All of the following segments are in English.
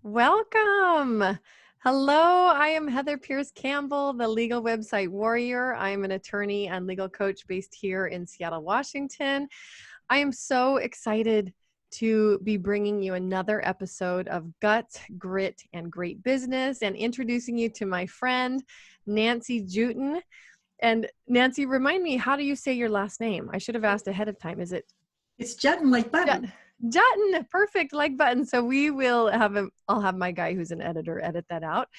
Welcome. Hello, I am Heather Pierce Campbell, the legal website warrior. I am an attorney and legal coach based here in Seattle, Washington. I am so excited to be bringing you another episode of Guts, Grit, and Great Business and introducing you to my friend, Nancy Juetten. And Nancy, remind me, how do you say your last name? I should have asked ahead of time. Is it It's Juetten like button. Juetten, perfect, like button. So we will I'll have my guy who's an editor edit that out.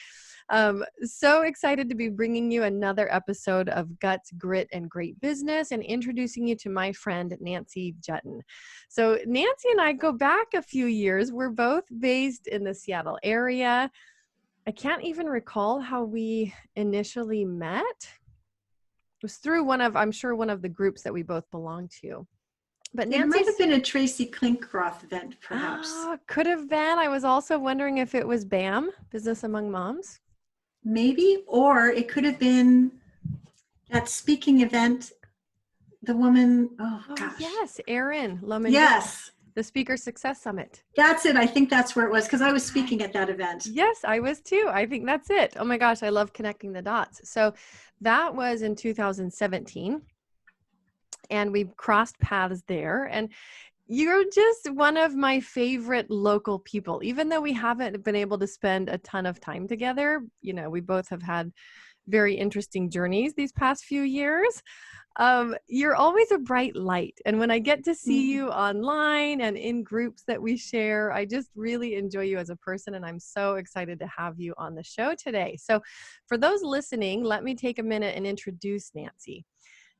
So excited to be bringing you another episode of Guts, Grit, and Great Business and introducing you to my friend, Nancy Juetten. So Nancy and I go back a few years. We're both based in the Seattle area. I can't even recall how we initially met. It was through I'm sure one of the groups that we both belong to. But It might have been a Tracy Klinkroth event, perhaps. Could have been. I was also wondering if it was BAM, Business Among Moms. Maybe, or it could have been that speaking event, the woman, gosh. Yes, Erin Lohman. Yes. The Speaker Success Summit. That's it. I think that's where it was because I was speaking at that event. Yes, I was too. I think that's it. Oh my gosh, I love connecting the dots. So that was in 2017. And we crossed paths there. And you're just one of my favorite local people, even though we haven't been able to spend a ton of time together. You know, we both have had very interesting journeys these past few years. You're always a bright light. And when I get to see you online and in groups that we share, I just really enjoy you as a person. And I'm so excited to have you on the show today. So for those listening, let me take a minute and introduce Nancy.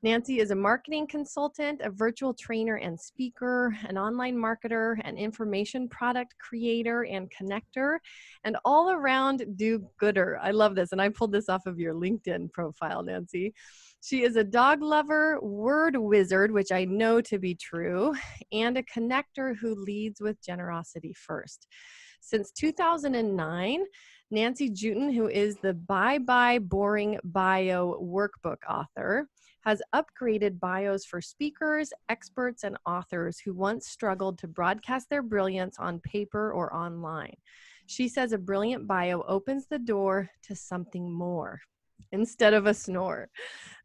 Nancy is a marketing consultant, a virtual trainer and speaker, an online marketer, an information product creator and connector, and all-around do-gooder. I love this, and I pulled this off of your LinkedIn profile, Nancy. She is a dog lover, word wizard, which I know to be true, and a connector who leads with generosity first. Since 2009, Nancy Juetten, who is the Bye Bye Boring Bio Workbook author, has upgraded bios for speakers, experts, and authors who once struggled to broadcast their brilliance on paper or online. She says a brilliant bio opens the door to something more instead of a snore.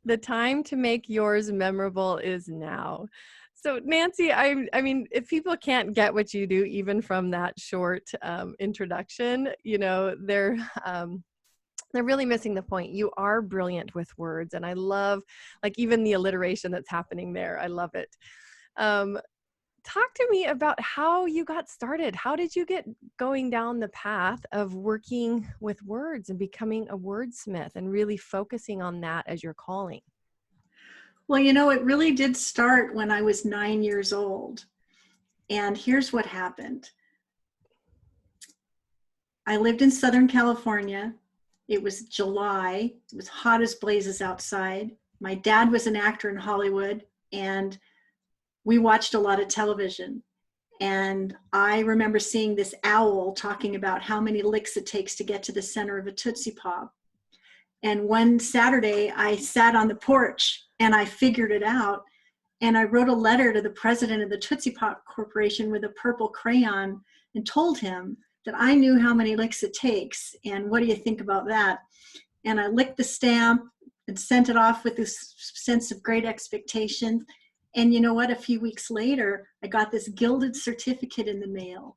The time to make yours memorable is now. So Nancy, I mean, if people can't get what you do, even from that short introduction, you know, they're really missing the point. You are brilliant with words. And I love, like, even the alliteration that's happening there. I love it. Talk to me about how you got started. How did you get going down the path of working with words and becoming a wordsmith and really focusing on that as your calling? Well, you know, it really did start when I was 9 years old. And here's what happened. I lived in Southern California. It was July. It was hot as blazes outside. My dad was an actor in Hollywood, and we watched a lot of television. And I remember seeing this owl talking about how many licks it takes to get to the center of a Tootsie Pop. And one Saturday, I sat on the porch and I figured it out. And I wrote a letter to the president of the Tootsie Pop Corporation with a purple crayon and told him that I knew how many licks it takes. And what do you think about that? And I licked the stamp and sent it off with this sense of great expectation. And you know what? A few weeks later, I got this gilded certificate in the mail.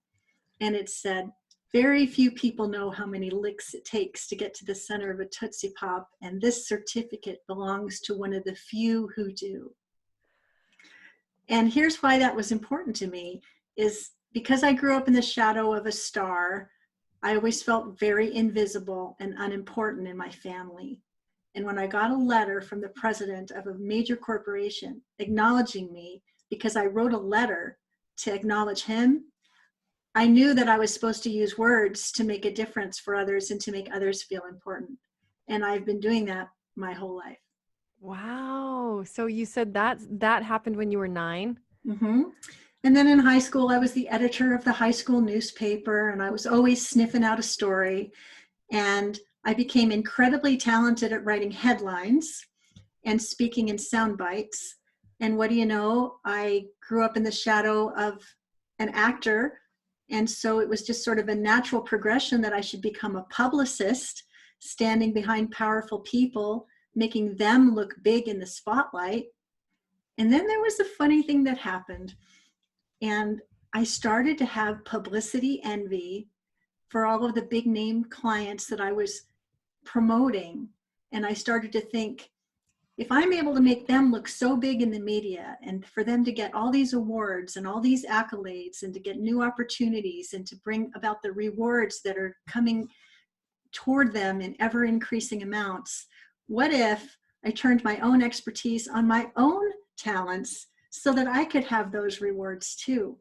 And it said, very few people know how many licks it takes to get to the center of a Tootsie Pop. And this certificate belongs to one of the few who do. And here's why that was important to me is because I grew up in the shadow of a star, I always felt very invisible and unimportant in my family. And when I got a letter from the president of a major corporation acknowledging me because I wrote a letter to acknowledge him, I knew that I was supposed to use words to make a difference for others and to make others feel important. And I've been doing that my whole life. Wow. So you said that happened when you were 9? Mm-hmm. And then in high school, I was the editor of the high school newspaper, and I was always sniffing out a story. And I became incredibly talented at writing headlines and speaking in sound bites. And what do you know? I grew up in the shadow of an actor And so it was just sort of a natural progression that I should become a publicist, standing behind powerful people, making them look big in the spotlight. And then there was a funny thing that happened. And I started to have publicity envy for all of the big name clients that I was promoting. And I started to think, if I'm able to make them look so big in the media, and for them to get all these awards and all these accolades, and to get new opportunities, and to bring about the rewards that are coming toward them in ever increasing amounts, what if I turned my own expertise on my own talents so that I could have those rewards too?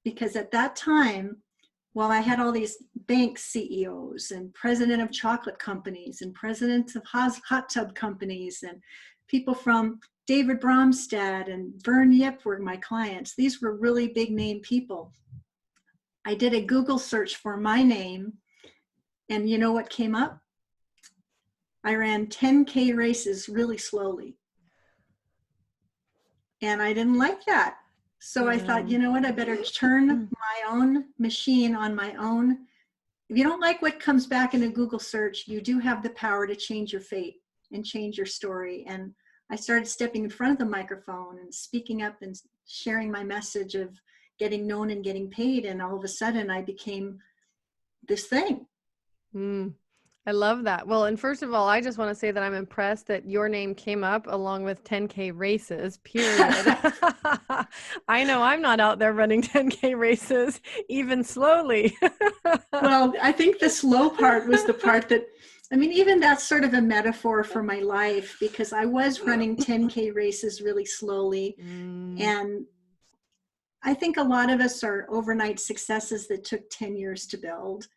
Because at that time, while I had all these bank CEOs and president of chocolate companies and presidents of hot tub companies and people from David Bromstad and Vern Yip were my clients. These were really big name people. I did a Google search for my name, and you know what came up? I ran 10K races really slowly. And I didn't like that. So I thought, you know what, I better turn my own machine on my own. If you don't like what comes back in a Google search, you do have the power to change your fate and change your story. And I started stepping in front of the microphone and speaking up and sharing my message of getting known and getting paid. And all of a sudden I became this thing. I love that. Well, and first of all, I just want to say that I'm impressed that your name came up along with 10K races, period. I know I'm not out there running 10K races, even slowly. Well, I think the slow part was the part that, I mean, even that's sort of a metaphor for my life, because I was running 10K races really slowly. And I think a lot of us are overnight successes that took 10 years to build.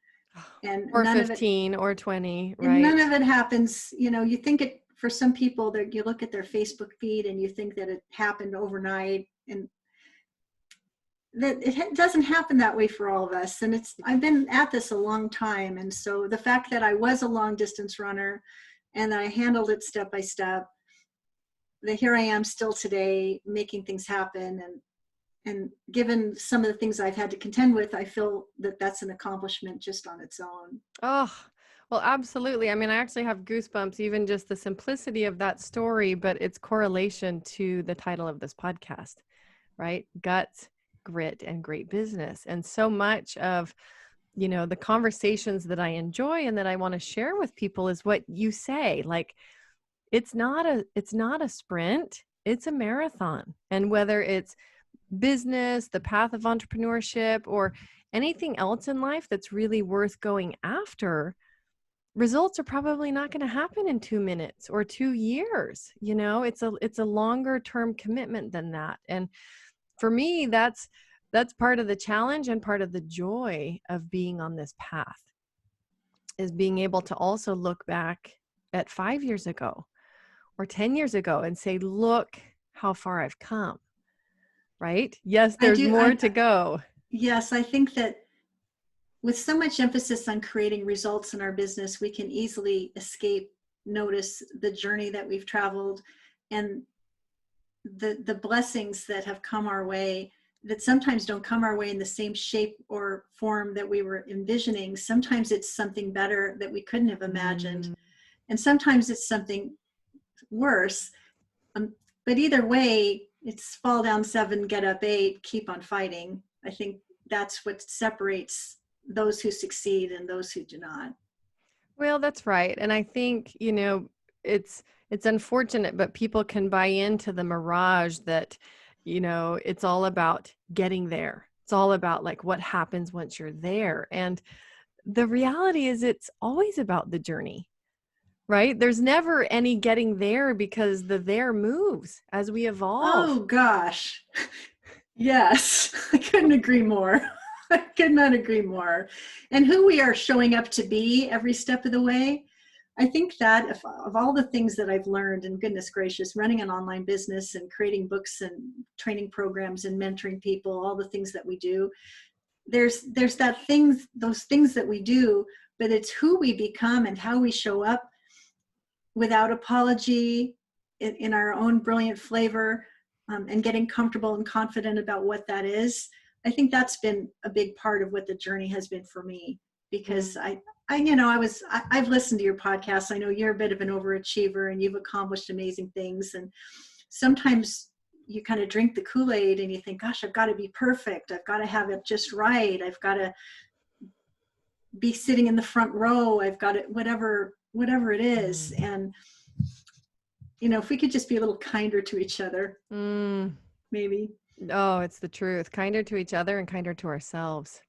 And or 15 or 20, right? And none of it happens, you know, you think it, for some people that you look at their Facebook feed and you think that it happened overnight, and that it doesn't happen that way for all of us. And I've been at this a long time. And so the fact that I was a long distance runner and I handled it step by step, that here I am still today making things happen. And given some of the things I've had to contend with, I feel that that's an accomplishment just on its own. Oh, well, absolutely. I mean, I actually have goosebumps, even just the simplicity of that story, but its correlation to the title of this podcast, right? Guts, grit, and great business. And so much of, you know, the conversations that I enjoy and that I want to share with people is what you say, like, it's not a sprint, it's a marathon. And whether it's business, the path of entrepreneurship, or anything else in life that's really worth going after, results are probably not going to happen in 2 minutes or 2 years. You know, it's a longer term commitment than that. And for me, that's part of the challenge and part of the joy of being on this path, is being able to also look back at 5 years ago or 10 years ago and say, look how far I've come. Right? Yes, there's more to go. Yes, I think that with so much emphasis on creating results in our business, we can easily notice the journey that we've traveled and the blessings that have come our way, that sometimes don't come our way in the same shape or form that we were envisioning. Sometimes it's something better that we couldn't have imagined. And sometimes it's something worse. But either way, it's fall down 7, get up 8, keep on fighting. I think that's what separates those who succeed and those who do not. Well, that's right. And I think, you know, it's unfortunate, but people can buy into the mirage that, you know, it's all about getting there. It's all about like what happens once you're there. And the reality is it's always about the journey. Right? There's never any getting there, because the there moves as we evolve. Oh, gosh. Yes, I couldn't agree more. I could not agree more. And who we are showing up to be every step of the way, I think that of all the things that I've learned, and goodness gracious, running an online business and creating books and training programs and mentoring people, all the things that we do, there's those things that we do, but it's who we become and how we show up without apology, in our own brilliant flavor, and getting comfortable and confident about what that is. I think that's been a big part of what the journey has been for me, because I've listened to your podcast. I know you're a bit of an overachiever and you've accomplished amazing things. And sometimes you kind of drink the Kool-Aid and you think, gosh, I've got to be perfect. I've got to have it just right. I've got to be sitting in the front row. I've got it, whatever it is. And, if we could just be a little kinder to each other, maybe. Oh, it's the truth. Kinder to each other and kinder to ourselves.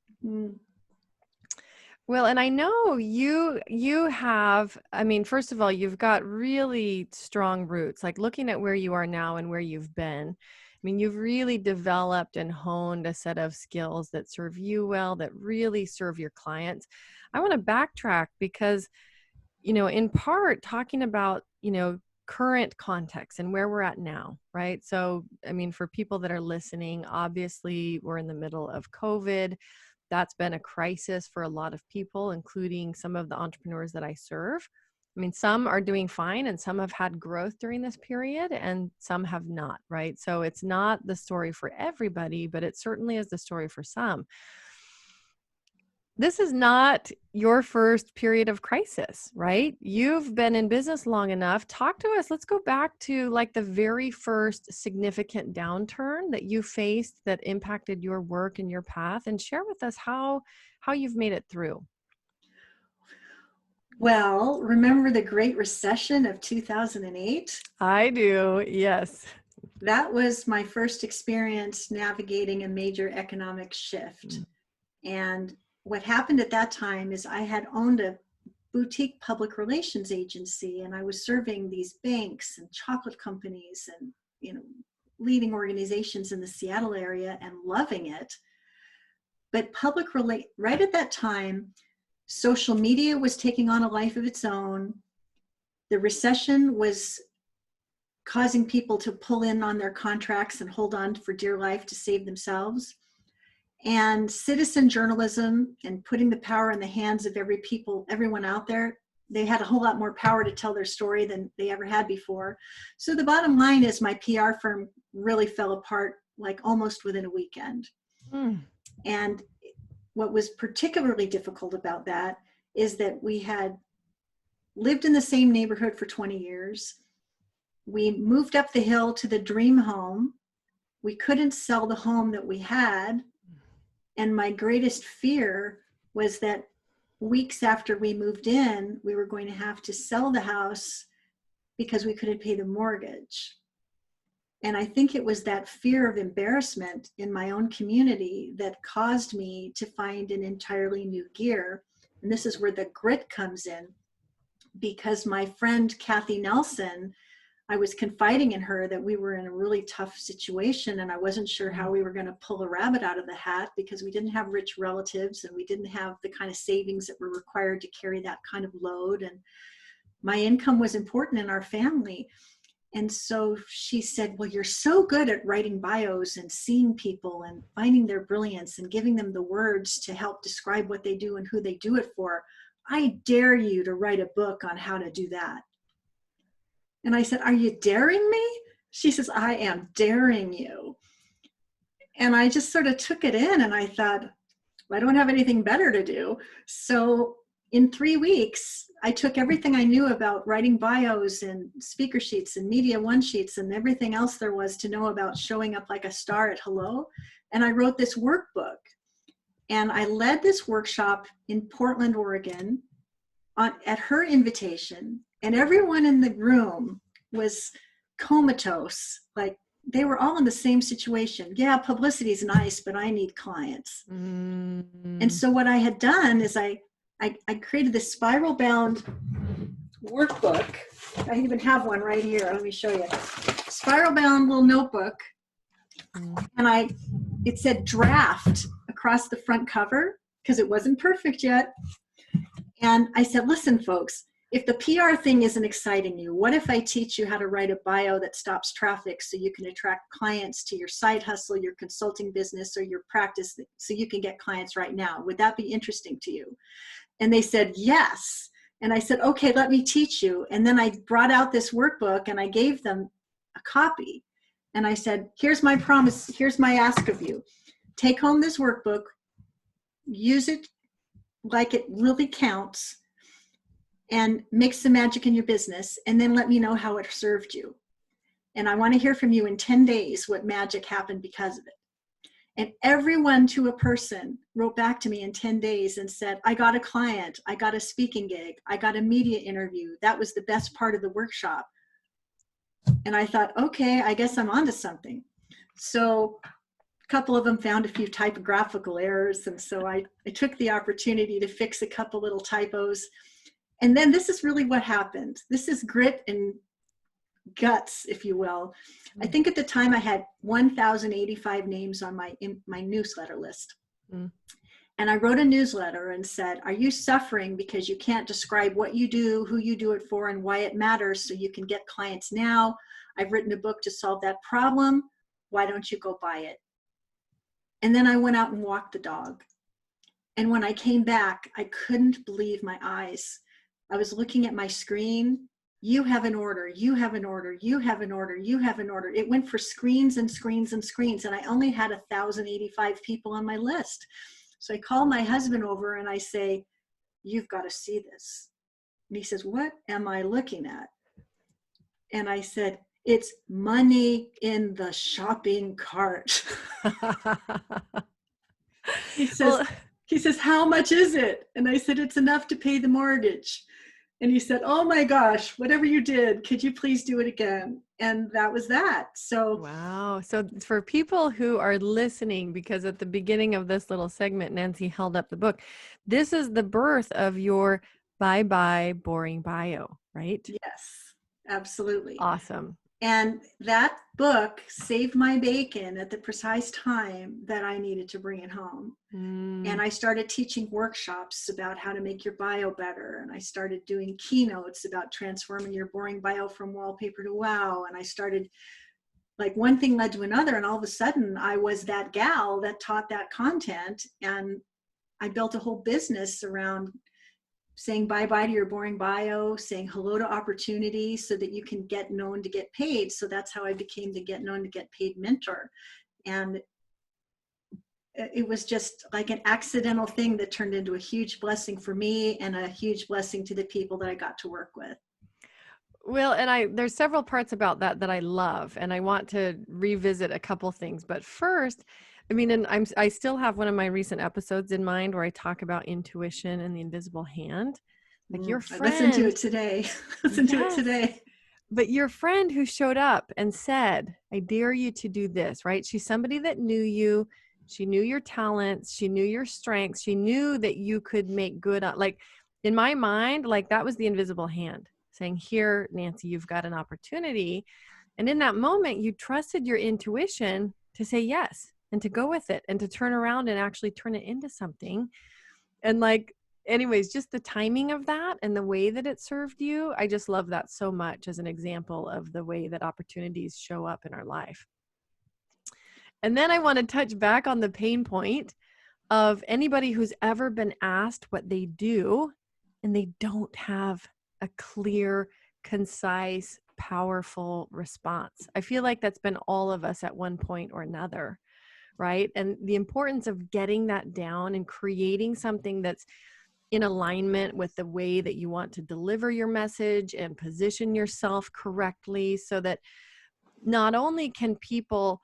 Well, and I know you have, first of all, you've got really strong roots, like looking at where you are now and where you've been. You've really developed and honed a set of skills that serve you well, that really serve your clients. I want to backtrack because, in part talking about, current context and where we're at now, right? So, for people that are listening, obviously we're in the middle of COVID. That's been a crisis for a lot of people, including some of the entrepreneurs that I serve. Some are doing fine and some have had growth during this period and some have not, right? So it's not the story for everybody, but it certainly is the story for some. This is not your first period of crisis, right? You've been in business long enough. Talk to us. Let's go back to like the very first significant downturn that you faced that impacted your work and your path, and share with us how you've made it through. Well, remember the Great Recession of 2008? I do, yes. That was my first experience navigating a major economic shift. And what happened at that time is I had owned a boutique public relations agency, and I was serving these banks and chocolate companies and, leading organizations in the Seattle area and loving it. But right at that time, social media was taking on a life of its own. The recession was causing people to pull in on their contracts and hold on for dear life to save themselves. And citizen journalism and putting the power in the hands of everyone out there, they had a whole lot more power to tell their story than they ever had before. So the bottom line is my PR firm really fell apart like almost within a weekend. And what was particularly difficult about that is that we had lived in the same neighborhood for 20 years. We moved up the hill to the dream home. We couldn't sell the home that we had. And my greatest fear was that weeks after we moved in, we were going to have to sell the house because we couldn't pay the mortgage. And I think it was that fear of embarrassment in my own community that caused me to find an entirely new gear. And this is where the grit comes in, because my friend Kathy Nelson, I was confiding in her that we were in a really tough situation and I wasn't sure how we were going to pull a rabbit out of the hat, because we didn't have rich relatives and we didn't have the kind of savings that were required to carry that kind of load. And my income was important in our family. And so she said, well, you're so good at writing bios and seeing people and finding their brilliance and giving them the words to help describe what they do and who they do it for. I dare you to write a book on how to do that. And I said, are you daring me? She says, I am daring you. And I just sort of took it in and I thought, well, I don't have anything better to do. So in 3 weeks, I took everything I knew about writing bios and speaker sheets and media one sheets and everything else there was to know about showing up like a star at Hello. And I wrote this workbook. And I led this workshop in Portland, Oregon at her invitation. And everyone in the room was comatose. Like they were all in the same situation. Yeah, publicity is nice, but I need clients. And so what I had done is I created this spiral bound workbook. I even have one right here. Let me show you. Spiral bound little notebook. And it said draft across the front cover because it wasn't perfect yet. And I said, listen, folks, if the PR thing isn't exciting you, what if I teach you how to write a bio that stops traffic so you can attract clients to your side hustle, your consulting business, or your practice so you can get clients right now? Would that be interesting to you? And they said, yes. And I said, okay, let me teach you. And then I brought out this workbook and I gave them a copy. And I said, here's my promise. Here's my ask of you. take home this workbook, use it like it really counts, and make some magic in your business, and then let me know how it served you. And I want to hear from you in 10 days what magic happened because of it. And everyone to a person wrote back to me in 10 days and said, I got a client, I got a speaking gig, I got a media interview. That was the best part of the workshop. And I thought, okay, I guess I'm onto something. So a couple of them found a few typographical errors. And so I took the opportunity to fix a couple little typos. And then this is really what happened. This is grit and guts, if you will. I think at the time I had 1,085 names on my newsletter list. And I wrote a newsletter and said, are you suffering because you can't describe what you do, who you do it for, and why it matters so you can get clients now? I've written a book to solve that problem. Why don't you go buy it? And then I went out and walked the dog. And when I came back, I couldn't believe my eyes. I was looking at my screen. You have an order, you have an order, you have an order, you have an order. It went for screens and screens and screens. And I only had 1,085 people on my list. So I call my husband over and I say, you've got to see this. And he says, what am I looking at? And I said, it's money in the shopping cart. He says, how much is it? And I said, it's enough to pay the mortgage. And he said, oh my gosh, whatever you did, could you please do it again? And that was that. So wow. So for people who are listening, because at the beginning of this little segment, Nancy held up the book. This is the birth of your Bye-Bye Boring Bio, right? yes, absolutely. Awesome. And that book saved my bacon at the precise time that I needed to bring it home. And I started teaching workshops about how to make your bio better. And I started doing keynotes about transforming your boring bio from wallpaper to wow. And I started, like, one thing led to another. And all of a sudden I was that gal that taught that content. And I built a whole business around saying bye-bye to your boring bio, saying hello to opportunity so that you can get known to get paid. So that's how I became the Get Known to Get Paid mentor. And it was just like an accidental thing that turned into a huge blessing for me and a huge blessing to the people that I got to work with. Well, and there's several parts about that I love, and I want to revisit a couple things. But first, I mean, and I still have one of my recent episodes in mind where I talk about intuition and the invisible hand. Like your friend. I listened to it today. To it today. But your friend who showed up and said, I dare you to do this, right? She's somebody that knew you. She knew your talents. She knew your strengths. She knew that you could make good on, like, in my mind, like, that was the invisible hand saying, here, Nancy, you've got an opportunity. And in that moment, you trusted your intuition to say yes and to go with it and to turn around and actually turn it into something. And like, anyways, just the timing of that and the way that it served you, I just love that so much as an example of the way that opportunities show up in our life. And then I want to touch back on the pain point of anybody who's ever been asked what they do and they don't have a clear, concise, powerful response. I feel like that's been all of us at one point or another, right? And the importance of getting that down and creating something that's in alignment with the way that you want to deliver your message and position yourself correctly so that not only can people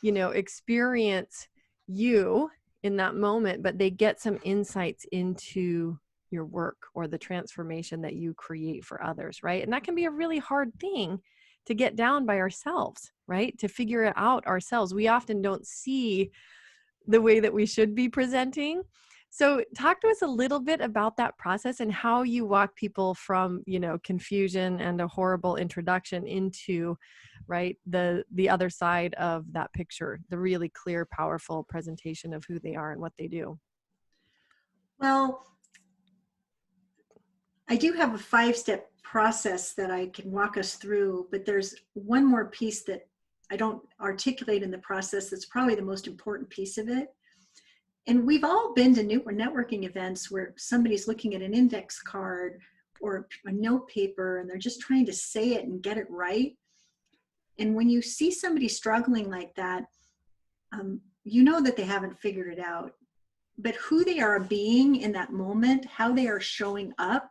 experience you in that moment, but they get some insights into your work or the transformation that you create for others, right? And that can be a really hard thing to get down by ourselves, right? To figure it out ourselves. We often don't see the way that we should be presenting. So talk to us a little bit about that process and how you walk people from, confusion and a horrible introduction into, right, the other side of that picture, the really clear, powerful presentation of who they are and what they do. Well, I do have a 5-step process that I can walk us through, but there's one more piece that I don't articulate in the process that's probably the most important piece of it. And we've all been to networking events where somebody's looking at an index card or a note paper and they're just trying to say it and get it right. And when you see somebody struggling like that, you know that they haven't figured it out, but who they are being in that moment, how they are showing up,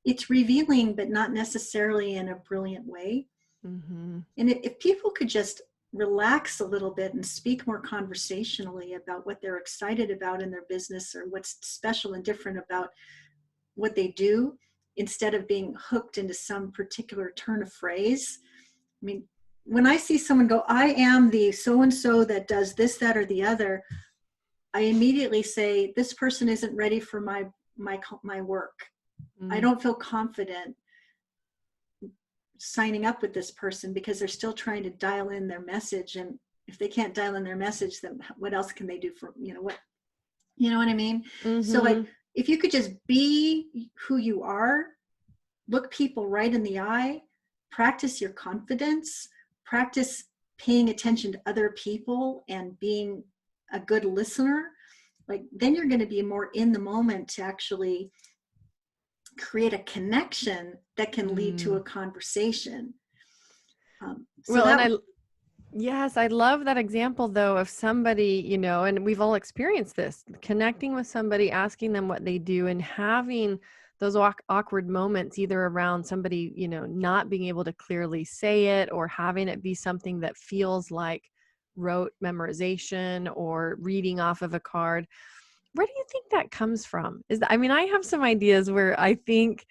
it's revealing, but not necessarily in a brilliant way. Mm-hmm. And if people could just relax a little bit and speak more conversationally about what they're excited about in their business or what's special and different about what they do, instead of being hooked into some particular turn of phrase. I mean, when I see someone go, I am the so-and-so that does this, that, or the other, I immediately say, this person isn't ready for my work. I don't feel confident signing up with this person because they're still trying to dial in their message. And if they can't dial in their message, then what else can they do for, you know what I mean? Mm-hmm. So like, if you could just be who you are, look people right in the eye, practice your confidence, practice paying attention to other people and being a good listener, like then you're going to be more in the moment to actually create a connection that can lead to a conversation. Yes, I love that example though of somebody, you know, and we've all experienced this, connecting with somebody, asking them what they do and having those awkward moments either around somebody, you know, not being able to clearly say it or having it be something that feels like rote memorization or reading off of a card. Where do you think that comes from? I mean, I have some ideas where I think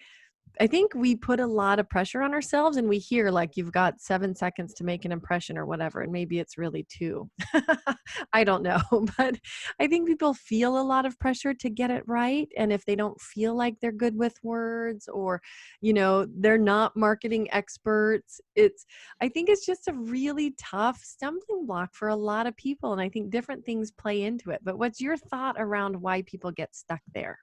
we put a lot of pressure on ourselves and we hear like you've got 7 seconds to make an impression or whatever. And maybe it's really 2. I don't know. But I think people feel a lot of pressure to get it right. And if they don't feel like they're good with words or, you know, they're not marketing experts, I think it's just a really tough stumbling block for a lot of people. And I think different things play into it. But what's your thought around why people get stuck there?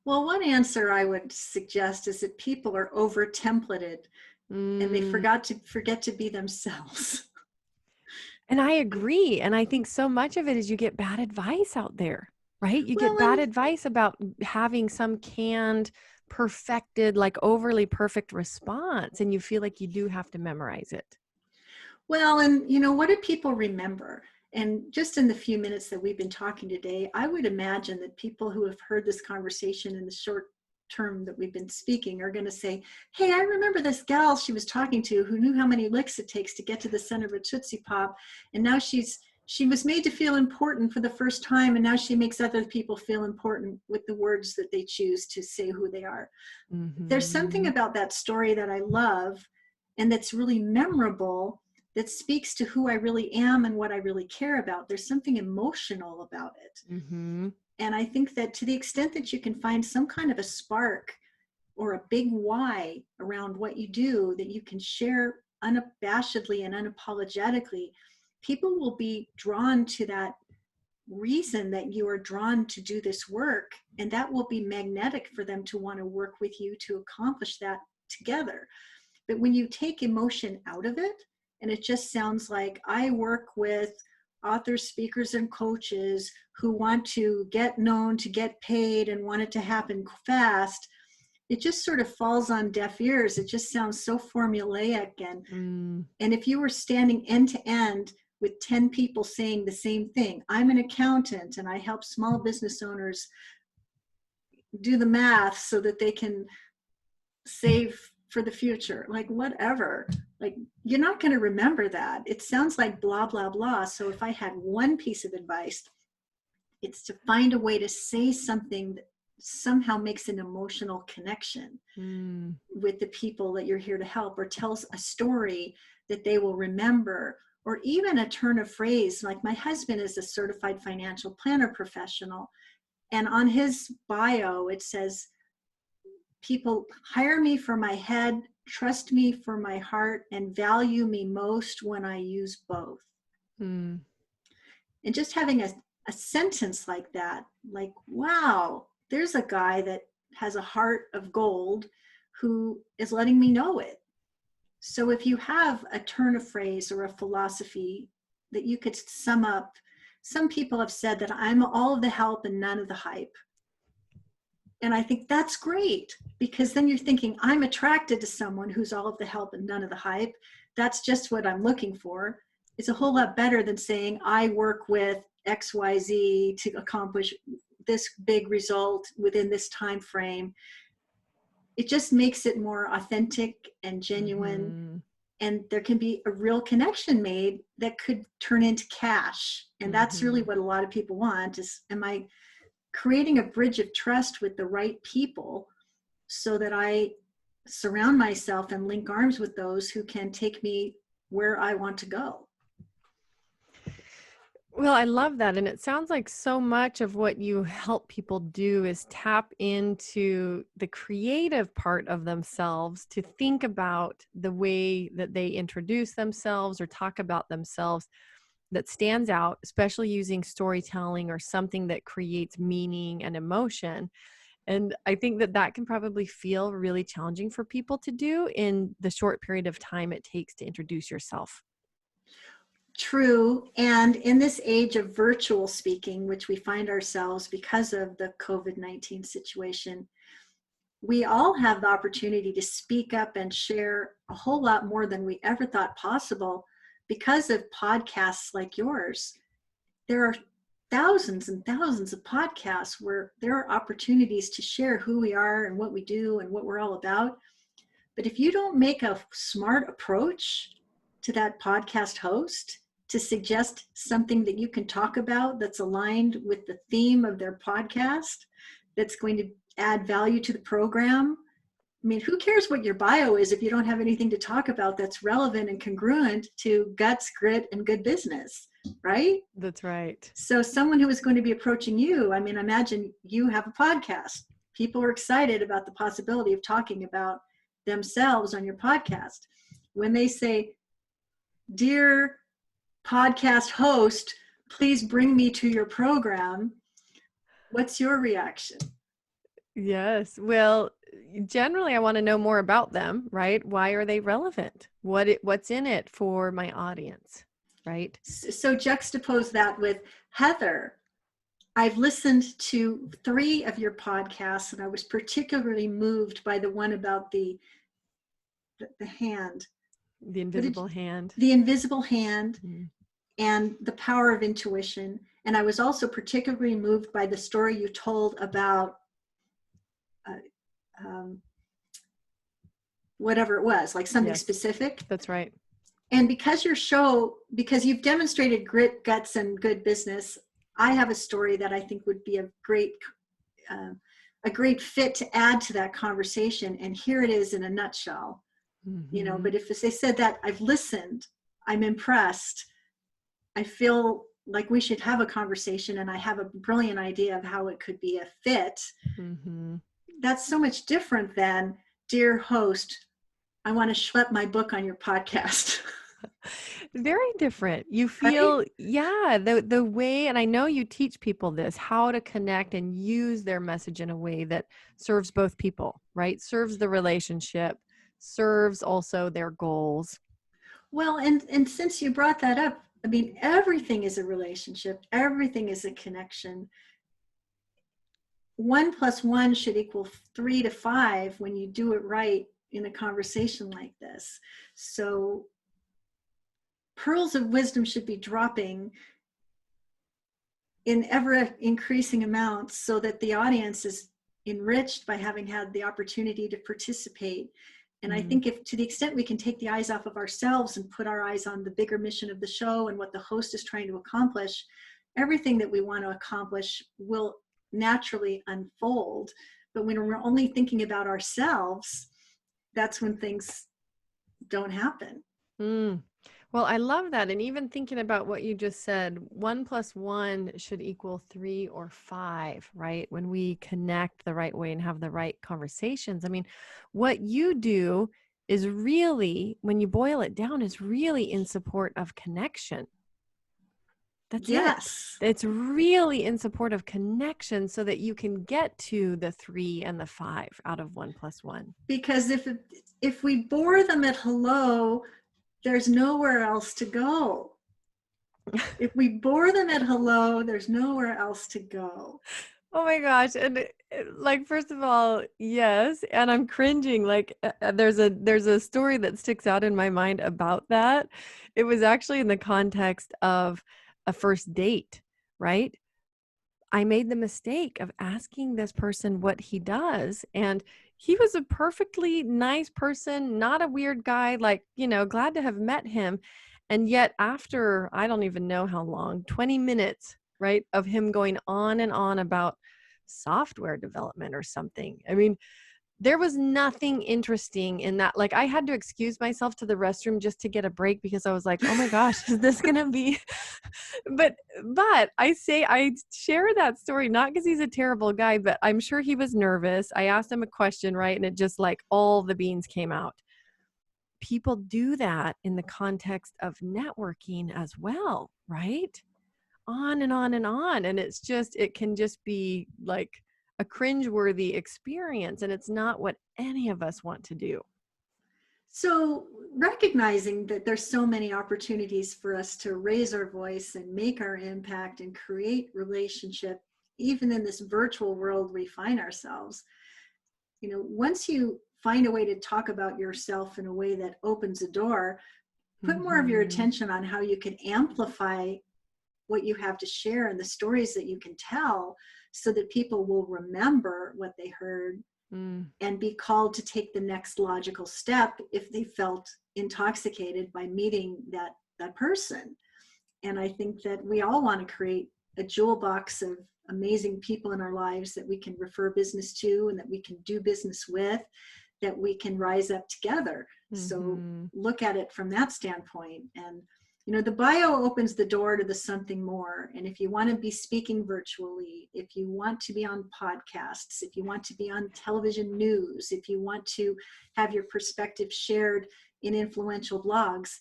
Well, one answer I would suggest is that people are over templated and they forget to be themselves. And I agree. And I think so much of it is you get bad advice out there, right? You get bad advice about having some canned, perfected, like overly perfect response. And you feel like you do have to memorize it. Well, and you know, what do people remember? And just in the few minutes that we've been talking today, I would imagine that people who have heard this conversation in the short term that we've been speaking are going to say, hey, I remember this gal she was talking to who knew how many licks it takes to get to the center of a Tootsie Pop. And now she was made to feel important for the first time. And now she makes other people feel important with the words that they choose to say who they are. Mm-hmm. There's something about that story that I love and that's really memorable, that speaks to who I really am and what I really care about. There's something emotional about it. Mm-hmm. And I think that to the extent that you can find some kind of a spark or a big why around what you do that you can share unabashedly and unapologetically, people will be drawn to that reason that you are drawn to do this work. And that will be magnetic for them to want to work with you to accomplish that together. But when you take emotion out of it, and it just sounds like I work with authors, speakers, and coaches who want to get known, to get paid, and want it to happen fast, it just sort of falls on deaf ears. It just sounds so formulaic. And if you were standing end to end with 10 people saying the same thing, I'm an accountant and I help small business owners do the math so that they can save for the future, like whatever, like you're not going to remember that. It sounds like blah, blah, blah. So if I had one piece of advice, it's to find a way to say something that somehow makes an emotional connection with the people that you're here to help, or tells a story that they will remember, or even a turn of phrase. Like my husband is a certified financial planner professional, and on his bio, it says, people hire me for my head, trust me for my heart, and value me most when I use both. And just having a sentence like that, like, wow, there's a guy that has a heart of gold who is letting me know it. So if you have a turn of phrase or a philosophy that you could sum up, some people have said that I'm all of the help and none of the hype. And I think that's great, because then you're thinking, I'm attracted to someone who's all of the help and none of the hype. That's just what I'm looking for. is a whole lot better than saying I work with XYZ to accomplish this big result within this time frame. It just makes it more authentic and genuine. Mm-hmm. And there can be a real connection made that could turn into cash. And that's really what a lot of people want is, am I creating a bridge of trust with the right people so that I surround myself and link arms with those who can take me where I want to go? Well, I love that. And it sounds like so much of what you help people do is tap into the creative part of themselves to think about the way that they introduce themselves or talk about themselves that stands out, especially using storytelling or something that creates meaning and emotion. And I think that that can probably feel really challenging for people to do in the short period of time it takes to introduce yourself. True. And in this age of virtual speaking, which we find ourselves because of the COVID-19 situation, we all have the opportunity to speak up and share a whole lot more than we ever thought possible because of podcasts like yours. There are thousands and thousands of podcasts where there are opportunities to share who we are and what we do and what we're all about. But if you don't make a smart approach to that podcast host to suggest something that you can talk about that's aligned with the theme of their podcast, that's going to add value to the program. I mean, who cares what your bio is if you don't have anything to talk about that's relevant and congruent to guts, grit, and good business, right? That's right. So someone who is going to be approaching you, I mean, imagine you have a podcast. People are excited about the possibility of talking about themselves on your podcast. When they say, "Dear podcast host, please bring me to your program," what's your reaction? Yes. Well, generally I want to know more about them, right? Why are they relevant? What's in it for my audience, right? So juxtapose that with Heather. I've listened to 3 of your podcasts, and I was particularly moved by the one about the hand. The invisible hand. The invisible hand. Mm-hmm. And the power of intuition. And I was also particularly moved by the story you told about whatever it was, like something specific. That's right. And because you've demonstrated grit, guts, and good business, I have a story that I think would be a great fit to add to that conversation. And here it is in a nutshell. Mm-hmm. But if they said that, I've listened, I'm impressed, I feel like we should have a conversation, and I have a brilliant idea of how it could be a fit. Mm-hmm. That's so much different than, "Dear host, I want to schlep my book on your podcast." Very different. You feel, right? Yeah, the way, and I know you teach people this, how to connect and use their message in a way that serves both people, right? Serves the relationship, serves also their goals. Well, and since you brought that up, I mean, everything is a relationship. Everything is a connection. 1 + 1 should equal 3 to 5 when you do it right in a conversation like this. So pearls of wisdom should be dropping in ever increasing amounts so that the audience is enriched by having had the opportunity to participate. And I think if to the extent we can take the eyes off of ourselves and put our eyes on the bigger mission of the show and what the host is trying to accomplish, everything that we want to accomplish will naturally unfold. But when we're only thinking about ourselves, that's when things don't happen. Well, I love that. And even thinking about what you just said, 1 + 1 should equal 3 or 5, right? When we connect the right way and have the right conversations. I mean, what you do is really, when you boil it down, is really in support of connection. That's yes. It's really in support of connection so that you can get to the 3 and the 5 out of 1 + 1. Because if we bore them at hello, there's nowhere else to go. If we bore them at hello, there's nowhere else to go. Oh my gosh. And like, first of all, yes. And I'm cringing. Like there's a story that sticks out in my mind about that. It was actually in the context of a first date, right? I made the mistake of asking this person what he does. And he was a perfectly nice person, not a weird guy, like, glad to have met him. And yet, after I don't even know how long, 20 minutes, right, of him going on and on about software development or something. I mean, there was nothing interesting in that. Like, I had to excuse myself to the restroom just to get a break because I was like, oh my gosh, is this going to be, but, I share that story, not because he's a terrible guy, but I'm sure he was nervous. I asked him a question, right? And it just like all the beans came out. People do that in the context of networking as well, right? On and on and on. And it can just be like a cringeworthy experience. And it's not what any of us want to do. So recognizing that there's so many opportunities for us to raise our voice and make our impact and create relationship, even in this virtual world we find ourselves, once you find a way to talk about yourself in a way that opens a door, put more of your attention on how you can amplify what you have to share and the stories that you can tell so that people will remember what they heard and be called to take the next logical step if they felt intoxicated by meeting that person. And I think that we all want to create a jewel box of amazing people in our lives that we can refer business to and that we can do business with, that we can rise up together. So look at it from that standpoint. And the bio opens the door to the something more. And if you want to be speaking virtually, if you want to be on podcasts, if you want to be on television news, if you want to have your perspective shared in influential blogs,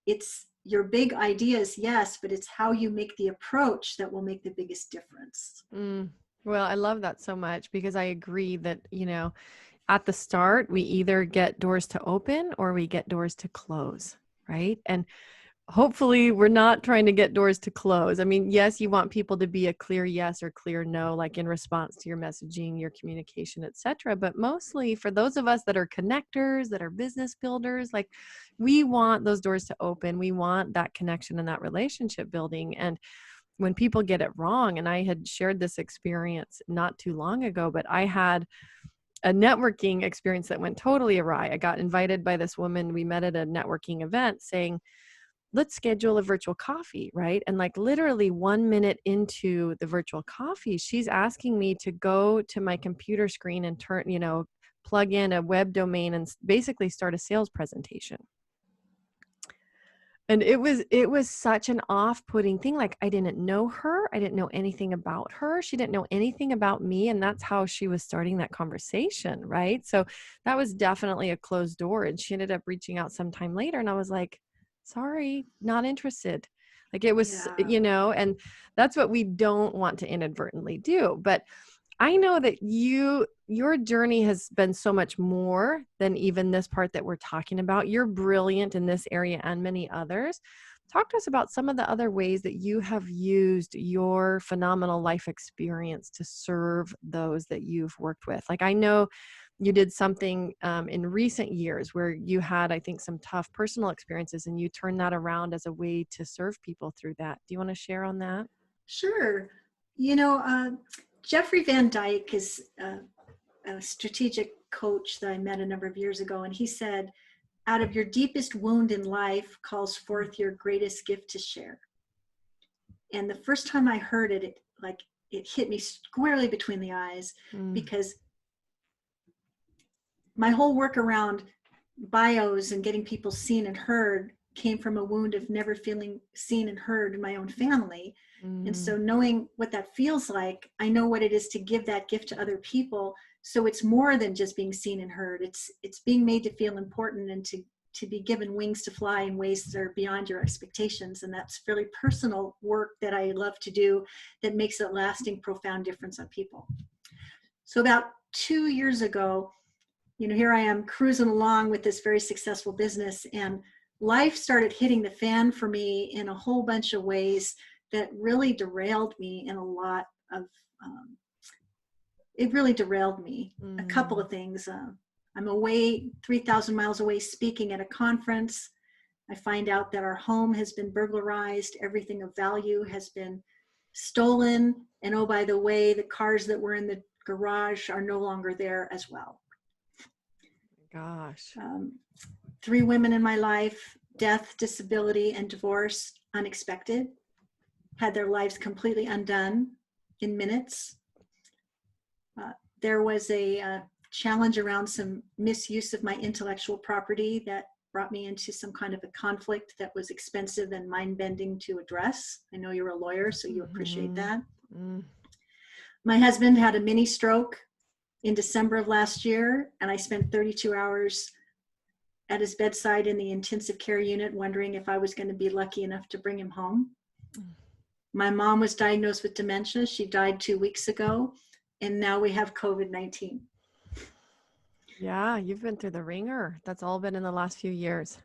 it's your big ideas, yes, but it's how you make the approach that will make the biggest difference. Well, I love that so much because I agree that, at the start, we either get doors to open or we get doors to close, right? And hopefully we're not trying to get doors to close. I mean, yes, you want people to be a clear yes or clear no, like in response to your messaging, your communication, etc. But mostly for those of us that are connectors, that are business builders, like we want those doors to open. We want that connection and that relationship building. And when people get it wrong, and I had shared this experience not too long ago, but I had a networking experience that went totally awry. I got invited by this woman. We met at a networking event saying, let's schedule a virtual coffee, right? And like literally 1 minute into the virtual coffee, she's asking me to go to my computer screen and plug in a web domain and basically start a sales presentation. And it was such an off-putting thing. Like I didn't know her. I didn't know anything about her. She didn't know anything about me. And that's how she was starting that conversation, right? So that was definitely a closed door. And she ended up reaching out sometime later. And I was like, sorry, not interested. Like it was, and that's what we don't want to inadvertently do. But I know that your journey has been so much more than even this part that we're talking about. You're brilliant in this area and many others. Talk to us about some of the other ways that you have used your phenomenal life experience to serve those that you've worked with. Like I know you did something in recent years where you had, I think, some tough personal experiences and you turned that around as a way to serve people through that. Do you want to share on that? Sure. Jeffrey Van Dyke is a strategic coach that I met a number of years ago, and he said, out of your deepest wound in life calls forth your greatest gift to share. And the first time I heard it, it hit me squarely between the eyes because my whole work around bios and getting people seen and heard came from a wound of never feeling seen and heard in my own family. And so knowing what that feels like, I know what it is to give that gift to other people. So it's more than just being seen and heard. It's being made to feel important and to be given wings to fly in ways that are beyond your expectations. And that's really personal work that I love to do that makes a lasting, profound difference on people. So about 2 years ago, here I am cruising along with this very successful business, and life started hitting the fan for me in a whole bunch of ways that really derailed me in a lot of it really derailed me. A couple Mm. of things. I'm away 3,000 miles away speaking at a conference. I find out that our home has been burglarized. Everything of value has been stolen. And oh, by the way, the cars that were in the garage are no longer there as well. Gosh. 3 women in my life, death, disability, and divorce, unexpected, had their lives completely undone in minutes. There was a challenge around some misuse of my intellectual property that brought me into some kind of a conflict that was expensive and mind-bending to address. I know you're a lawyer, so you appreciate that. Mm. My husband had a mini stroke in December of last year, and I spent 32 hours at his bedside in the intensive care unit wondering if I was going to be lucky enough to bring him home. My mom was diagnosed with dementia. She died 2 weeks ago, and now we have COVID-19. Yeah, you've been through the ringer. That's all been in the last few years.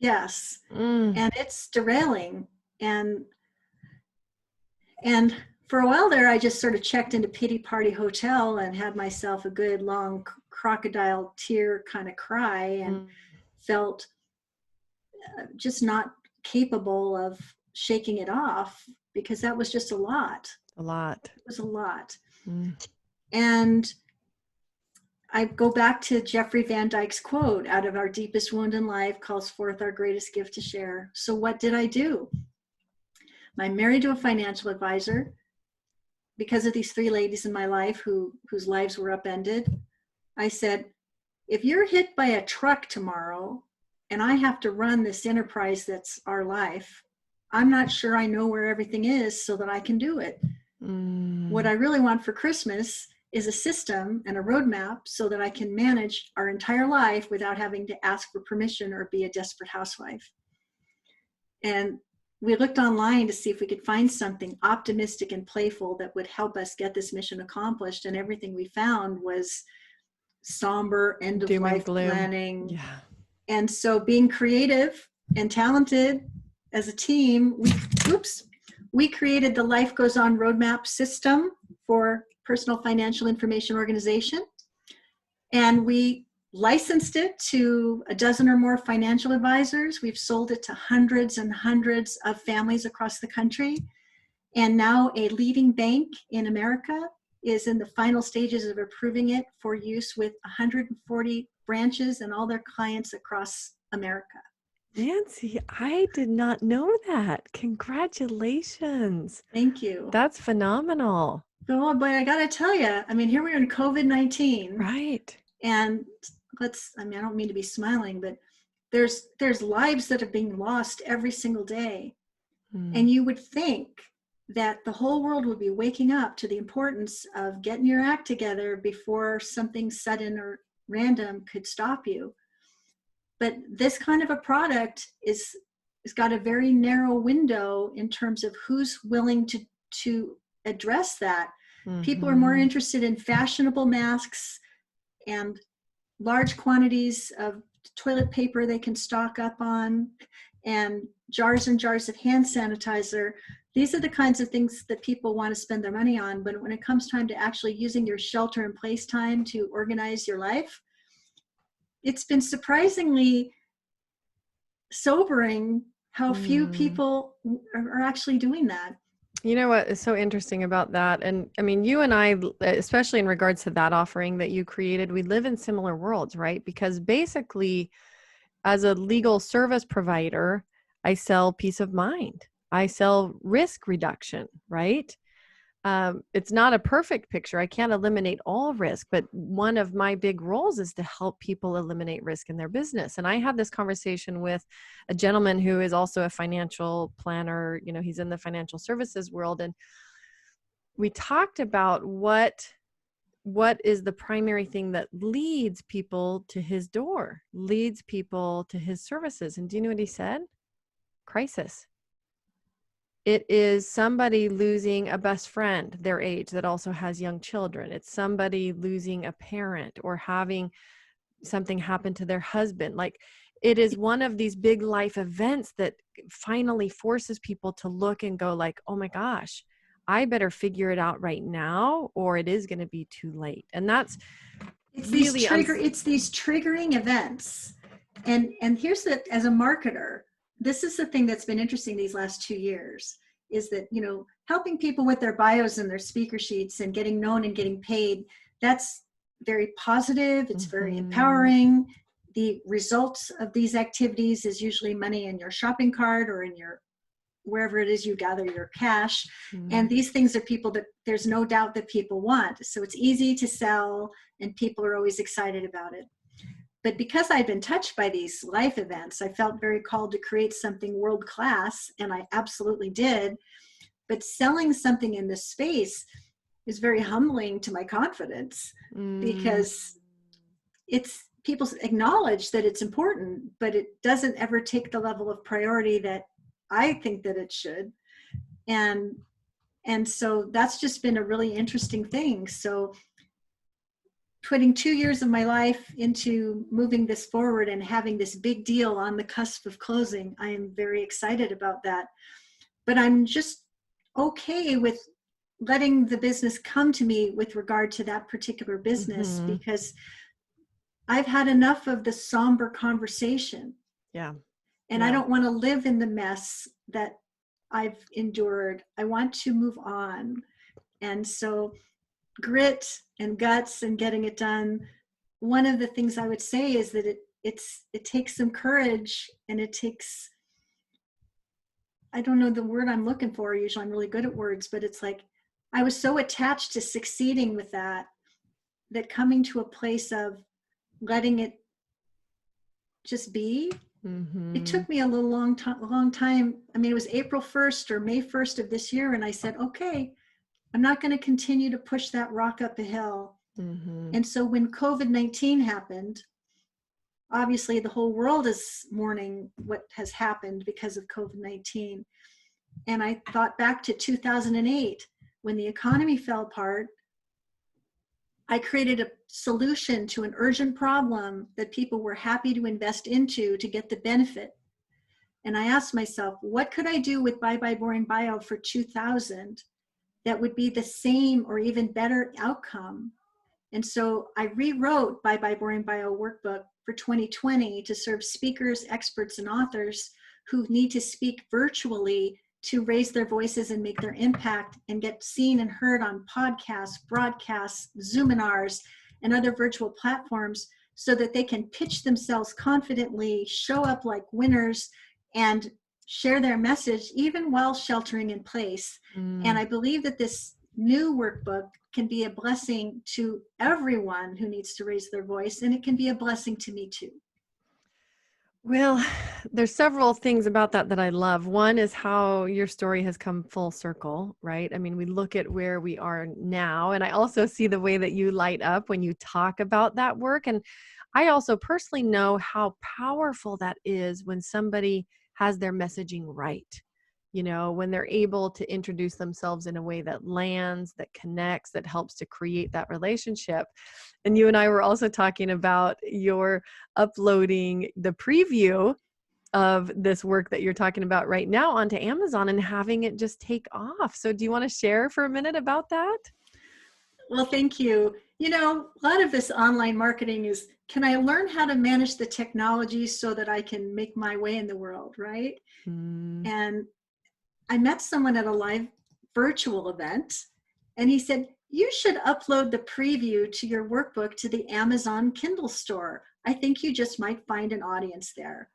Yes. Mm. And it's derailing. And for a while there, I just sort of checked into Pity Party Hotel and had myself a good long crocodile tear kind of cry and felt just not capable of shaking it off because that was just a lot. A lot. It was a lot. Mm. And I go back to Jeffrey Van Dyke's quote, out of our deepest wound in life calls forth our greatest gift to share. So what did I do? I'm married to a financial advisor. Because of these 3 ladies in my life whose lives were upended, I said, if you're hit by a truck tomorrow and I have to run this enterprise that's our life, I'm not sure I know where everything is so that I can do it. Mm. What I really want for Christmas is a system and a roadmap so that I can manage our entire life without having to ask for permission or be a desperate housewife. And we looked online to see if we could find something optimistic and playful that would help us get this mission accomplished. And everything we found was somber, end of life planning. Yeah. And so being creative and talented as a team, we created the Life Goes On roadmap system for personal financial information organization. And we licensed it to a dozen or more financial advisors. We've sold it to hundreds and hundreds of families across the country. And now a leading bank in America is in the final stages of approving it for use with 140 branches and all their clients across America. Nancy, I did not know that. Congratulations. Thank you. That's phenomenal. Oh, but I got to tell you, I mean, here we are in COVID-19. Right. And I don't mean to be smiling, but there's lives that are being lost every single day. And you would think that the whole world would be waking up to the importance of getting your act together before something sudden or random could stop you. But this kind of a product is got a very narrow window in terms of who's willing to address that. Mm-hmm. People are more interested in fashionable masks and large quantities of toilet paper they can stock up on, and jars and jars of hand sanitizer. These are the kinds of things that people want to spend their money on. But when it comes time to actually using your shelter in place time to organize your life, it's been surprisingly sobering how few people are actually doing that. You know what is so interesting about that? And I mean, you and I, especially in regards to that offering that you created, we live in similar worlds, right? Because basically, as a legal service provider, I sell peace of mind. I sell risk reduction, right? It's not a perfect picture. I can't eliminate all risk, but one of my big roles is to help people eliminate risk in their business. And I had this conversation with a gentleman who is also a financial planner. You know, he's in the financial services world. And we talked about what is the primary thing that leads people to his door, leads people to his services. And do you know what he said? Crisis. It is somebody losing a best friend their age that also has young children. It's somebody losing a parent or having something happen to their husband. Like, it is one of these big life events that finally forces people to look and go like, oh my gosh, I better figure it out right now or it is going to be too late. And that's it's really these triggering events. And here's the, as a marketer, this is the thing that's been interesting these last 2 years, is that, you know, helping people with their bios and their speaker sheets and getting known and getting paid, that's very positive. It's very empowering. The results of these activities is usually money in your shopping cart or in your, wherever it is you gather your cash. And these things are people that there's no doubt that people want. So it's easy to sell and people are always excited about it. But because I'd been touched by these life events, I felt very called to create something world class, and I absolutely did. But selling something in this space is very humbling to my confidence, because it's, people acknowledge that it's important, but it doesn't ever take the level of priority that I think that it should. And so that's just been a really interesting thing. So putting 2 years of my life into moving this forward and having this big deal on the cusp of closing, I am very excited about that. But I'm just okay with letting the business come to me with regard to that particular business, because I've had enough of the somber conversation. Yeah. And I don't want to live in the mess that I've endured. I want to move on. And so grit and guts and getting it done. One of the things I would say is that it takes some courage, and it takes, I don't know the word I'm looking for. Usually I'm really good at words, but it's like, I was so attached to succeeding with that coming to a place of letting it just be. It took me a long time. I mean, it was April 1st or May 1st of this year. And I said, okay, I'm not going to continue to push that rock up a hill. And so when COVID-19 happened, obviously the whole world is mourning what has happened because of COVID-19. And I thought back to 2008, when the economy fell apart. I created a solution to an urgent problem that people were happy to invest into to get the benefit. And I asked myself, what could I do with Bye Bye Boring Bio for 2000 that would be the same or even better outcome? And so I rewrote Bye Bye Boring Bio Workbook for 2020 to serve speakers, experts, and authors who need to speak virtually to raise their voices and make their impact and get seen and heard on podcasts, broadcasts, Zoominars, and other virtual platforms, so that they can pitch themselves confidently, show up like winners, and share their message even while sheltering in place. And I believe that this new workbook can be a blessing to everyone who needs to raise their voice, and it can be a blessing to me too. Well, there's several things about that I love. One is how your story has come full circle, right? I mean, we look at where we are now, and I also see the way that you light up when you talk about that work. And I also personally know how powerful that is when somebody has their messaging right. You know, when they're able to introduce themselves in a way that lands, that connects, that helps to create that relationship. And you and I were also talking about your uploading the preview of this work that you're talking about right now onto Amazon and having it just take off. So do you want to share for a minute about that? Well, thank you. You know, a lot of this online marketing is, can I learn how to manage the technology so that I can make my way in the world, right? And I met someone at a live virtual event, and he said, you should upload the preview to your workbook to the Amazon Kindle store. I think you just might find an audience there.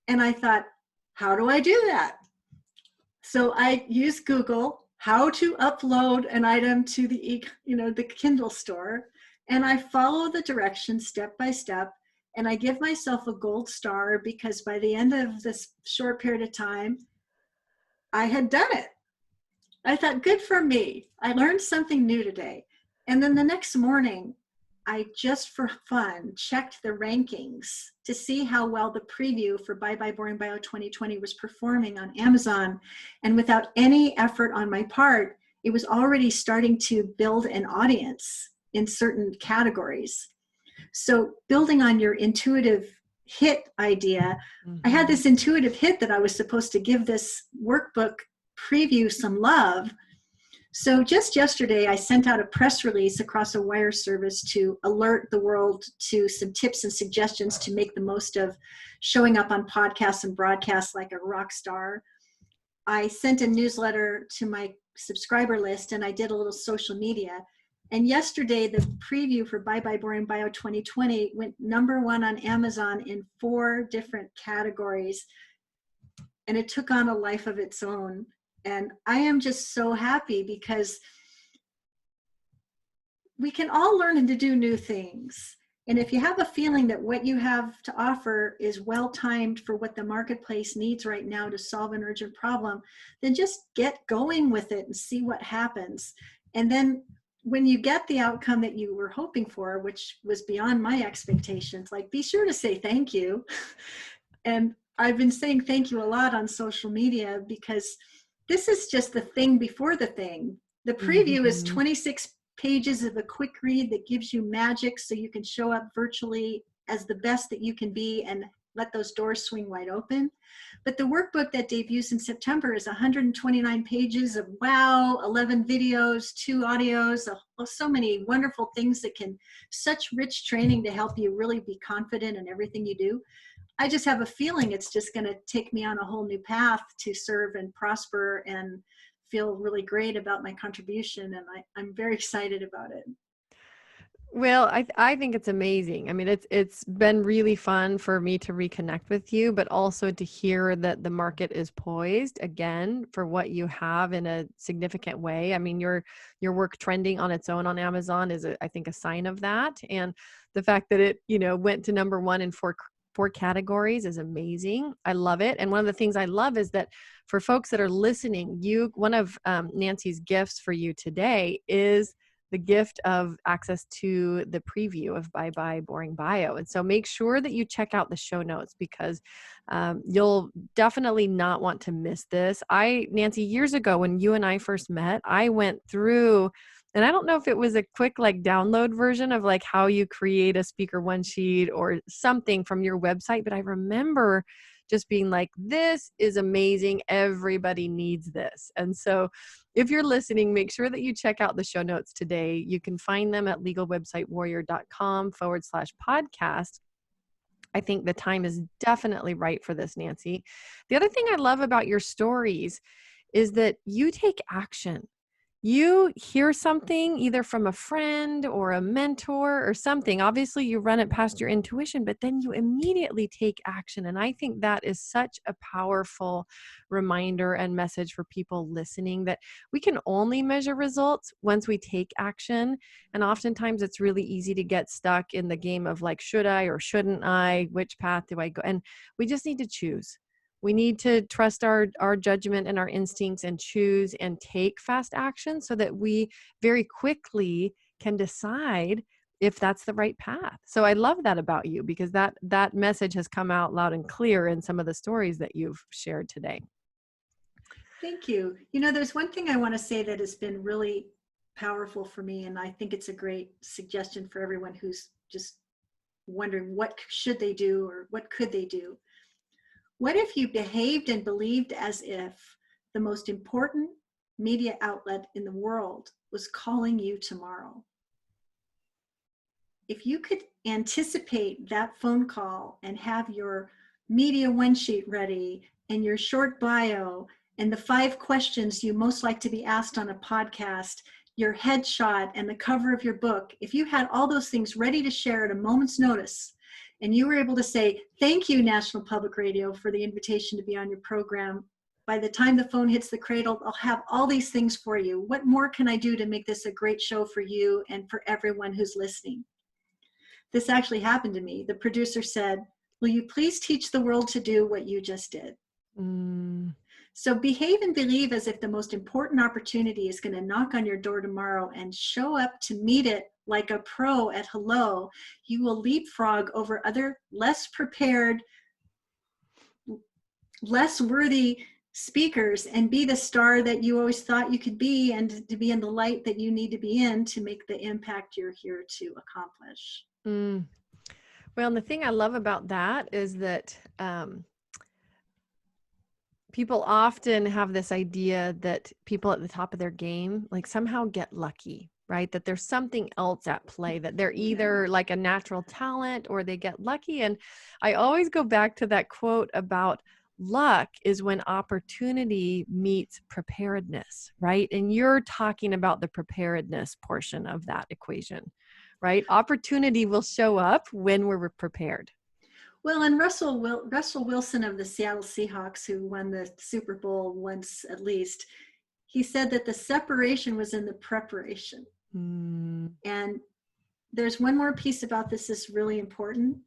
And I thought, how do I do that? So I used Google, how to upload an item to the Kindle store. And I follow the directions step by step. And I give myself a gold star, because by the end of this short period of time, I had done it. I thought, good for me. I learned something new today. And then the next morning, I just for fun checked the rankings to see how well the preview for Bye Bye Boring Bio 2020 was performing on Amazon. And without any effort on my part, it was already starting to build an audience in certain categories. So building on your intuitive hit idea, I had this intuitive hit that I was supposed to give this workbook preview some love. So just yesterday, I sent out a press release across a wire service to alert the world to some tips and suggestions to make the most of showing up on podcasts and broadcasts like a rock star. I sent a newsletter to my subscriber list, and I did a little social media. And yesterday, the preview for Bye Bye Boring Bio 2020 went #1 on Amazon in 4 different categories. And it took on a life of its own. And I am just so happy because we can all learn to do new things. And if you have a feeling that what you have to offer is well timed for what the marketplace needs right now to solve an urgent problem, then just get going with it and see what happens. And then when you get the outcome that you were hoping for, which was beyond my expectations, like, be sure to say thank you. And I've been saying thank you a lot on social media because this is just the thing before the thing. The preview is 26 pages of a quick read that gives you magic so you can show up virtually as the best that you can be and let those doors swing wide open. But the workbook that debuts in September is 129 pages of wow, 11 videos, 2 audios, so many wonderful things that can, such rich training to help you really be confident in everything you do. I just have a feeling it's just going to take me on a whole new path to serve and prosper and feel really great about my contribution. And I'm very excited about it. Well, I think it's amazing. I mean, it's been really fun for me to reconnect with you, but also to hear that the market is poised again for what you have in a significant way. I mean, your work trending on its own on Amazon is, I think, a sign of that. And the fact that it, went to #1 in four categories is amazing. I love it. And one of the things I love is that for folks that are listening, one of Nancy's gifts for you today is the gift of access to the preview of Bye Bye Boring Bio. And so make sure that you check out the show notes because you'll definitely not want to miss this. Nancy, years ago when you and I first met, I went through, and I don't know if it was a quick download version of how you create a speaker one sheet or something from your website, but I remember just being like, this is amazing. Everybody needs this. And so if you're listening, make sure that you check out the show notes today. You can find them at legalwebsitewarrior.com/podcast. I think the time is definitely right for this, Nancy. The other thing I love about your stories is that you take action. You hear something either from a friend or a mentor or something. Obviously, you run it past your intuition, but then you immediately take action. And I think that is such a powerful reminder and message for people listening that we can only measure results once we take action. And oftentimes it's really easy to get stuck in the game of should I or shouldn't I? Which path do I go? And we just need to choose. We need to trust our judgment and our instincts and choose and take fast action so that we very quickly can decide if that's the right path. So I love that about you because that message has come out loud and clear in some of the stories that you've shared today. Thank you. There's one thing I want to say that has been really powerful for me, and I think it's a great suggestion for everyone who's just wondering what should they do or what could they do. What if you behaved and believed as if the most important media outlet in the world was calling you tomorrow? If you could anticipate that phone call and have your media one sheet ready and your short bio and the 5 questions you most like to be asked on a podcast, your headshot and the cover of your book, if you had all those things ready to share at a moment's notice, and you were able to say, thank you, National Public Radio, for the invitation to be on your program. By the time the phone hits the cradle, I'll have all these things for you. What more can I do to make this a great show for you and for everyone who's listening? This actually happened to me. The producer said, will you please teach the world to do what you just did? So behave and believe as if the most important opportunity is going to knock on your door tomorrow and show up to meet it like a pro at hello. You will leapfrog over other less prepared, less worthy speakers and be the star that you always thought you could be and to be in the light that you need to be in to make the impact you're here to accomplish. Well, and the thing I love about that is that people often have this idea that people at the top of their game, like somehow get lucky, right? That there's something else at play, that they're either like a natural talent or they get lucky. And I always go back to that quote about luck is when opportunity meets preparedness, right? And you're talking about the preparedness portion of that equation, right? Opportunity will show up when we're prepared. Well, and Russell Wilson of the Seattle Seahawks, who won the Super Bowl once at least, he said that the separation was in the preparation. And there's one more piece about this that's really important.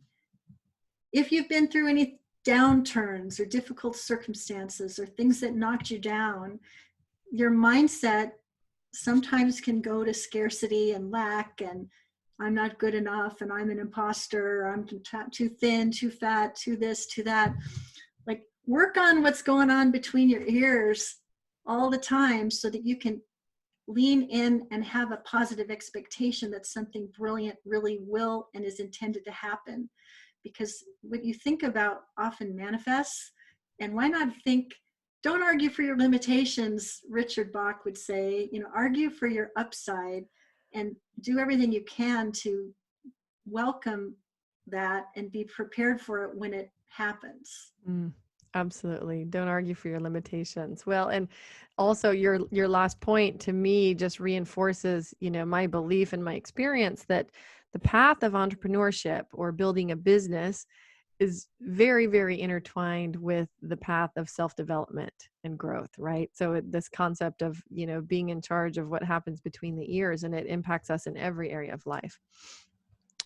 If you've been through any downturns or difficult circumstances or things that knocked you down, your mindset sometimes can go to scarcity and lack and I'm not good enough and I'm an imposter, or I'm too thin, too fat, too this, too that. Like, work on what's going on between your ears all the time so that you can lean in and have a positive expectation that something brilliant really will and is intended to happen. Because what you think about often manifests. And why not think, don't argue for your limitations, Richard Bach would say, argue for your upside and do everything you can to welcome that and be prepared for it when it happens. Absolutely. Don't argue for your limitations. Well, and also your last point to me just reinforces, my belief and my experience that the path of entrepreneurship or building a business is very, very intertwined with the path of self-development and growth, right? So this concept of, being in charge of what happens between the ears, and it impacts us in every area of life.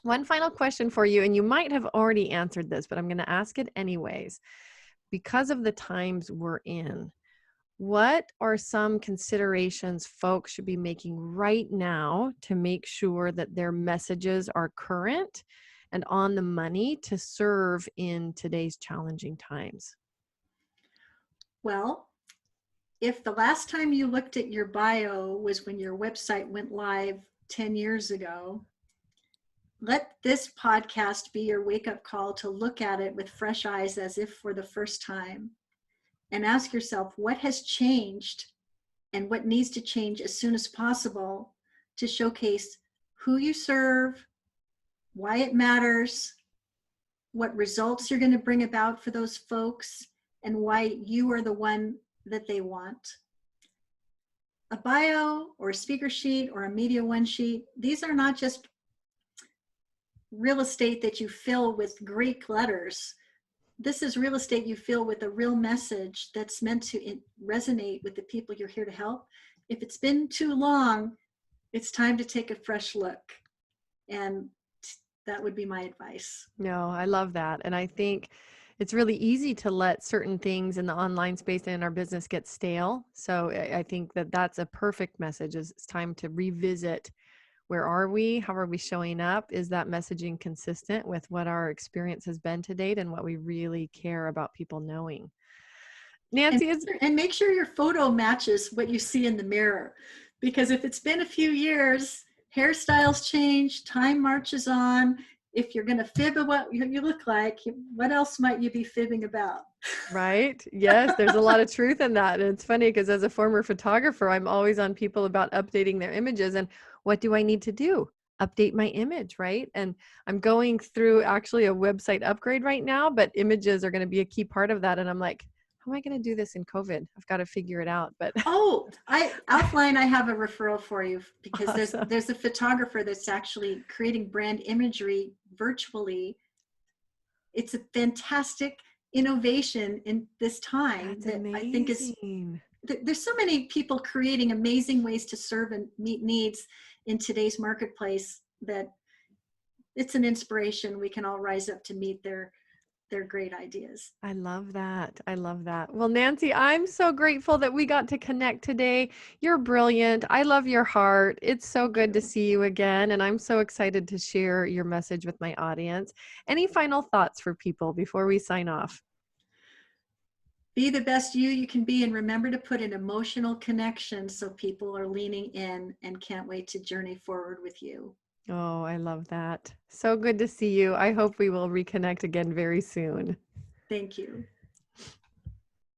One final question for you, and you might have already answered this, but I'm going to ask it anyways. Because of the times we're in, what are some considerations folks should be making right now to make sure that their messages are current and on the money to serve in today's challenging times? Well, if the last time you looked at your bio was when your website went live 10 years ago, let this podcast be your wake-up call to look at it with fresh eyes as if for the first time, and ask yourself what has changed and what needs to change as soon as possible to showcase who you serve, why it matters, what results you're going to bring about for those folks, and why you are the one that they want. A bio or a speaker sheet or a media one sheet, these are not just real estate that you fill with Greek letters. This is real estate you fill with a real message that's meant to resonate with the people you're here to help. If it's been too long, it's time to take a fresh look. And that would be my advice. No, I love that. And I think it's really easy to let certain things in the online space and in our business get stale. So I think that that's a perfect message. It's time to revisit, where are we? How are we showing up? Is that messaging consistent with what our experience has been to date and what we really care about people knowing? Nancy, and make sure your photo matches what you see in the mirror, because if it's been a few years, hairstyles change, time marches on. If you're going to fib about what you look like, what else might you be fibbing about? Right. Yes, there's a lot of truth in that. And it's funny because as a former photographer, I'm always on people about updating their images. And what do I need to do? Update my image, right? And I'm going through actually a website upgrade right now, but images are going to be a key part of that. And I'm like, how am I going to do this in COVID? I've got to figure it out. But offline, I have a referral for you, because awesome. there's a photographer that's actually creating brand imagery virtually. It's a fantastic innovation in this time. That's that amazing. I think is, there's so many people creating amazing ways to serve and meet needs in today's marketplace that it's an inspiration. We can all rise up to meet their great ideas. I love that. I love that. Well, Nancy, I'm so grateful that we got to connect today. You're brilliant. I love your heart. It's so good to see you again. And I'm so excited to share your message with my audience. Any final thoughts for people before we sign off? Be the best you can be, and remember to put an emotional connection so people are leaning in and can't wait to journey forward with you. Oh, I love that. So good to see you. I hope we will reconnect again very soon. Thank you.